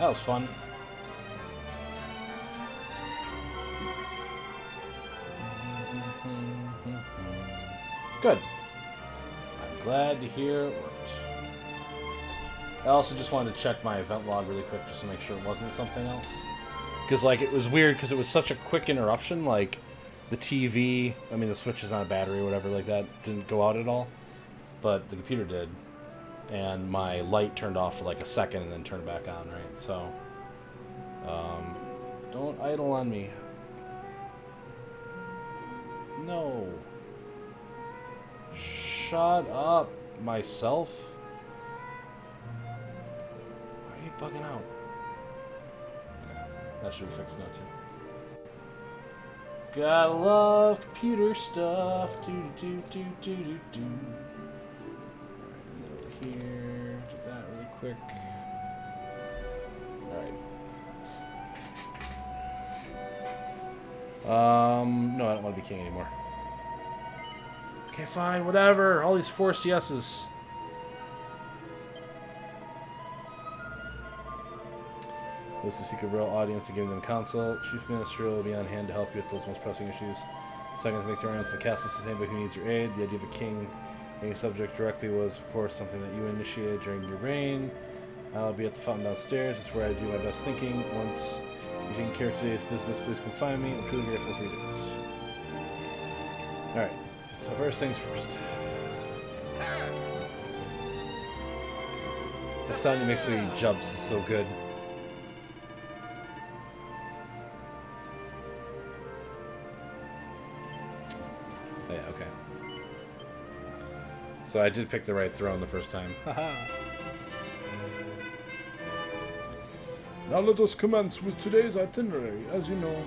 That was fun. Good. I'm glad to hear it worked. I also just wanted to check my event log really quick just to make sure it wasn't something else. Because, like, it was weird because it was such a quick interruption. Like, the TV, I mean, the switch is on a battery or whatever like that, didn't go out at all. But the computer did. And my light turned off for like a second and then turned back on, right? So, don't idle on me. No. Shut up, myself. Why are you bugging out? Okay, that should be fixed now too. Gotta love computer stuff. Do. Here, do that really quick. Alright. No, I don't want to be king anymore. Okay, fine, whatever. All these forced yeses. Those who seek a real audience and giving them counsel. Chief Minister will be on hand to help you with those most pressing issues. Seconds make the arguments the castle is anybody who needs your aid. The idea of a king being subject directly was, of course, something that you initiated during your reign. I'll be at the fountain downstairs. It's where I do my best thinking. Once you've taken care of today's business, please come find me. I'm truly grateful for your goodness. Alright, so first things first. The sound he makes when he jumps is so good. Oh, yeah, okay. So I did pick the right throne the first time. Haha. Now let us commence with today's itinerary. As you know,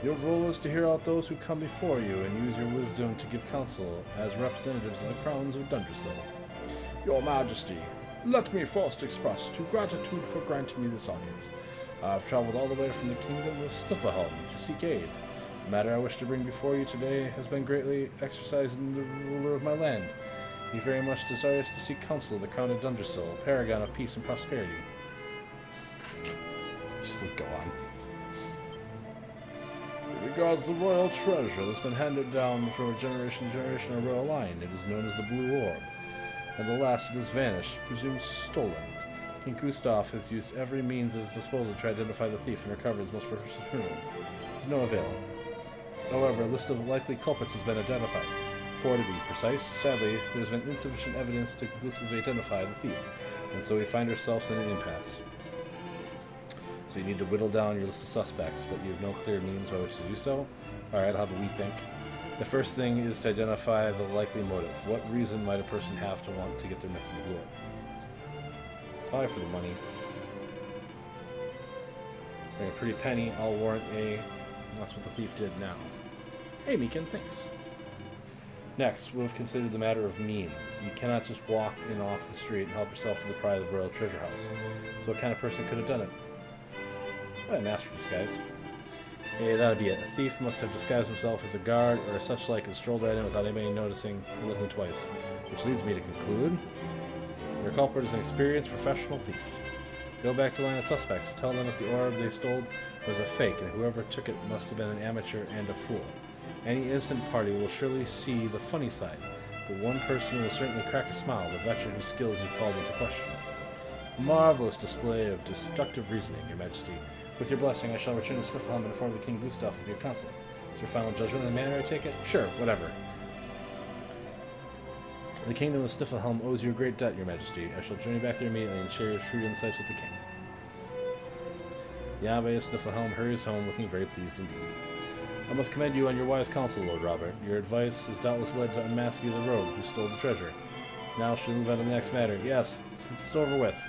your role is to hear out those who come before you and use your wisdom to give counsel as representatives of the crowns of Dungersall. Your Majesty, let me first express gratitude for granting me this audience. I have traveled all the way from the kingdom of Stiffelhelm to seek aid. The matter I wish to bring before you today has been greatly exercised in the ruler of my land. He very much desires to seek counsel of the crown of Dungersall, paragon of peace and prosperity. Just go on. It regards the royal treasure that's been handed down from generation to generation in a royal line. It is known as the Blue Orb. And alas, it has vanished, presumed stolen. King Gustav has used every means at his disposal to identify the thief and recover his most precious jewel. To no avail. However, a list of likely culprits has been identified. 4 to be precise. Sadly, there has been insufficient evidence to conclusively identify the thief, and so we find ourselves in an impasse. So you need to whittle down your list of suspects, but you have no clear means by which to do so. Alright, I'll have a wee think. The first thing is to identify the likely motive. What reason might a person have to want to get their missing blue orb? Probably for the money. Bring a pretty penny, I'll warrant a... That's what the thief did now. Hey, Meekin, thanks. Next, we'll have considered the matter of means. You cannot just walk in off the street and help yourself to the pride of the royal treasure house. So what kind of person could have done it? Probably a master disguise. Hey, that'd be it. A thief must have disguised himself as a guard or such like and strolled right in without anybody noticing or looking twice. Which leads me to conclude, your culprit is an experienced professional thief. Go back to the line of suspects. Tell them that the orb they stole was a fake, and whoever took it must have been an amateur and a fool. Any innocent party will surely see the funny side, but one person will certainly crack a smile, the veteran whose skills you've called into question. A marvelous display of deductive reasoning, Your Majesty. With your blessing, I shall return to Stiffelhelm and inform the King Gustav of your counsel. Is your final judgment in the manner I take it? Sure, whatever. The kingdom of Stiffelhelm owes you a great debt, Your Majesty. I shall journey back there immediately and share your shrewd insights with the king. The Abbé of Stiffelhelm hurries home, looking very pleased indeed. I must commend you on your wise counsel, Lord Robert. Your advice has doubtless led to unmasking the rogue who stole the treasure. Now shall we move on to the next matter. Yes, let's get this over with.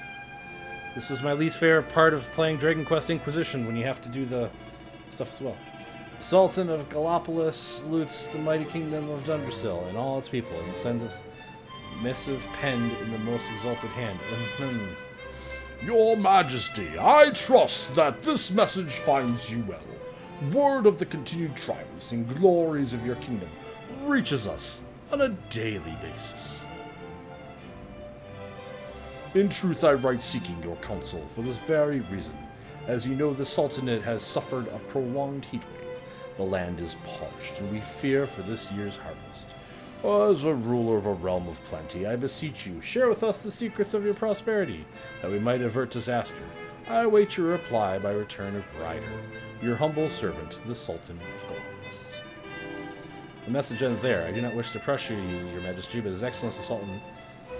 This is my least favorite part of playing Dragon Quest Inquisition, when you have to do the stuff as well. The Sultan of Gallopolis salutes the mighty kingdom of Dungersall and all its people, and sends us missive penned in the most exalted hand. Your Majesty, I trust that this message finds you well. Word of the continued triumphs and glories of your kingdom reaches us on a daily basis. In truth, I write seeking your counsel for this very reason. As you know, the Sultanate has suffered a prolonged heat wave. The land is parched, and we fear for this year's harvest. As a ruler of a realm of plenty, I beseech you, share with us the secrets of your prosperity, that we might avert disaster. I await your reply by return of rider. Your humble servant, the Sultan of Galapagos. The message ends there. I do not wish to pressure you, your majesty, but his excellence the Sultan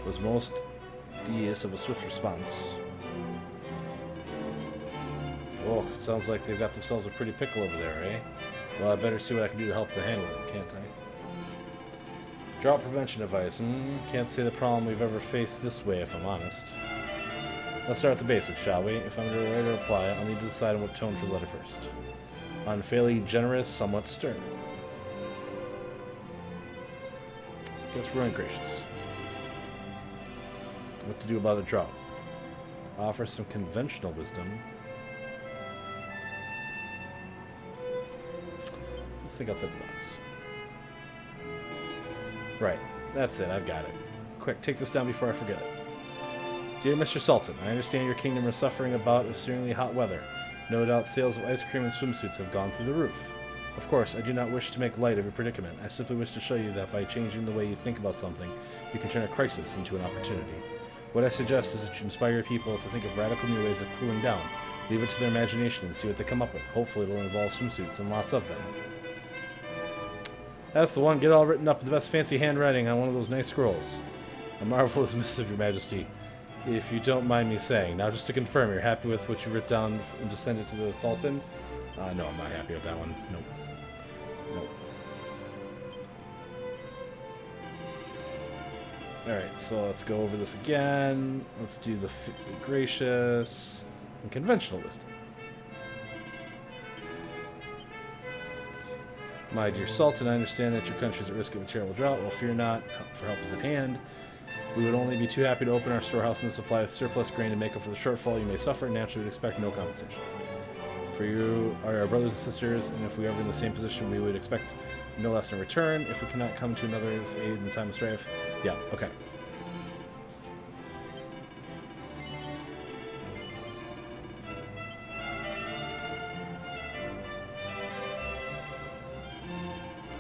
was most deous of a swift response. Oh, it sounds like they've got themselves a pretty pickle over there, eh? Well, I better see what I can do to help to handle it, can't I? Drought prevention advice. Can't say the problem we've ever faced this way, if I'm honest. Let's start with the basics, shall we? If I'm to write a reply, I'll need to decide on what tone for the letter first. Unfairly generous, somewhat stern. Guess we're ungracious. What to do about a drought? Offer some conventional wisdom. Let's think outside the box. Right, that's it, I've got it. Quick, take this down before I forget it. Dear Mr. Sultan, I understand your kingdom is suffering a bout of searingly hot weather. No doubt sales of ice cream and swimsuits have gone through the roof. Of course, I do not wish to make light of your predicament. I simply wish to show you that by changing the way you think about something, you can turn a crisis into an opportunity. What I suggest is that you inspire people to think of radical new ways of cooling down. Leave it to their imagination and see what they come up with. Hopefully it'll involve swimsuits and lots of them. That's the one. Get all written up in the best fancy handwriting on one of those nice scrolls. A marvelous missive, your majesty. If you don't mind me saying. Now, just to confirm, you're happy with what you wrote down and just send it to the Sultan? No, I'm not happy with that one. Nope. Nope. Alright, so let's go over this again. Let's do the gracious and conventional wisdom. My dear Sultan, I understand that your country is at risk of a terrible drought. Well, fear not, for help is at hand. We would only be too happy to open our storehouse and supply with surplus grain to make up for the shortfall you may suffer, and naturally would expect no compensation. For you are our brothers and sisters, and if we are ever in the same position, we would expect no less in return. If we cannot come to another's aid in time of strife. Yeah, okay.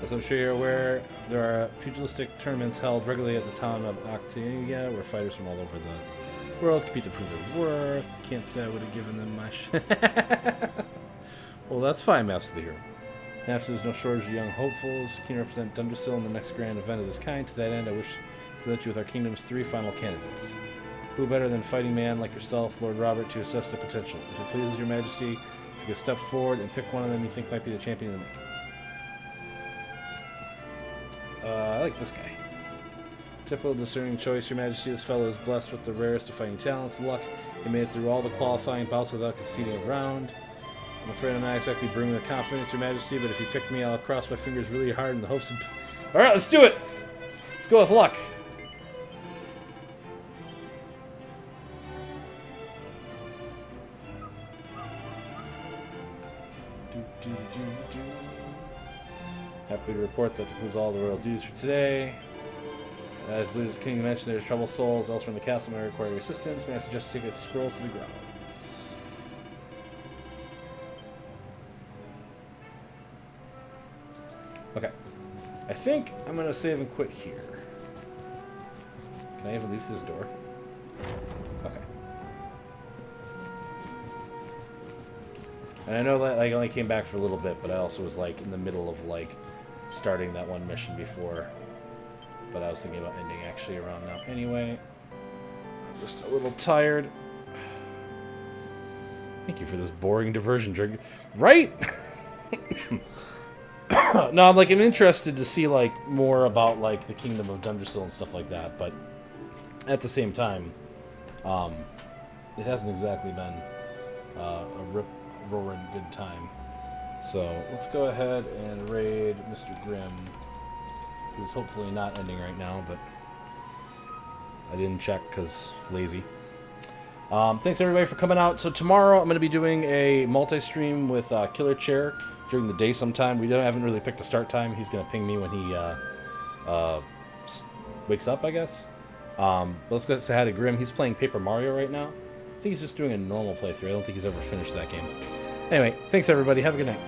As I'm sure you're aware, there are pugilistic tournaments held regularly at the town of Octavia, where fighters from all over the world compete to prove their worth. Can't say I would have given them my Well, that's fine, Master of the Hero. Naturally, there's no shortage of young hopefuls. Keen to represent Dundersill in the next grand event of this kind. To that end, I wish to present you with our kingdom's 3 final candidates. Who better than fighting man like yourself, Lord Robert, to assess the potential? If it pleases your majesty, if you could step forward and pick one of them you think might be the champion of the making. I like this guy. Typical discerning choice, your majesty. This fellow is blessed with the rarest of fighting talents. Luck, he made it through all the qualifying bouts without conceding a round. I'm afraid I'm not exactly brimming with confidence, your majesty, but if you pick me, I'll cross my fingers really hard in the hopes of... Alright, let's do it! Let's go with luck. Happy to report that concludes all the royal duties for today. As Blizzard's King mentioned, there's troubled souls elsewhere in the castle may require your assistance. May I suggest you take a scroll through the grounds? Okay. I think I'm going to save and quit here. Can I even leave through this door? Okay. And I know that I only came back for a little bit, but I also was like in the middle of like starting that one mission before. But I was thinking about ending actually around now anyway. I'm just a little tired. Thank you for this boring diversion drink. Right? No, I'm interested to see like more about like the Kingdom of Dundersill and stuff like that, but at the same time, it hasn't exactly been a roaring good time. So let's go ahead and raid Mr. Grimm, who's hopefully not ending right now, but I didn't check because lazy. Thanks everybody for coming out. So tomorrow I'm going to be doing a multi-stream with Killer Chair during the day sometime. We haven't really picked a start time. He's going to ping me when he wakes up, I guess. But let's go say hi to Grim. He's playing Paper Mario right now. I think he's just doing a normal playthrough. I don't think he's ever finished that game. Anyway, thanks everybody. Have a good night.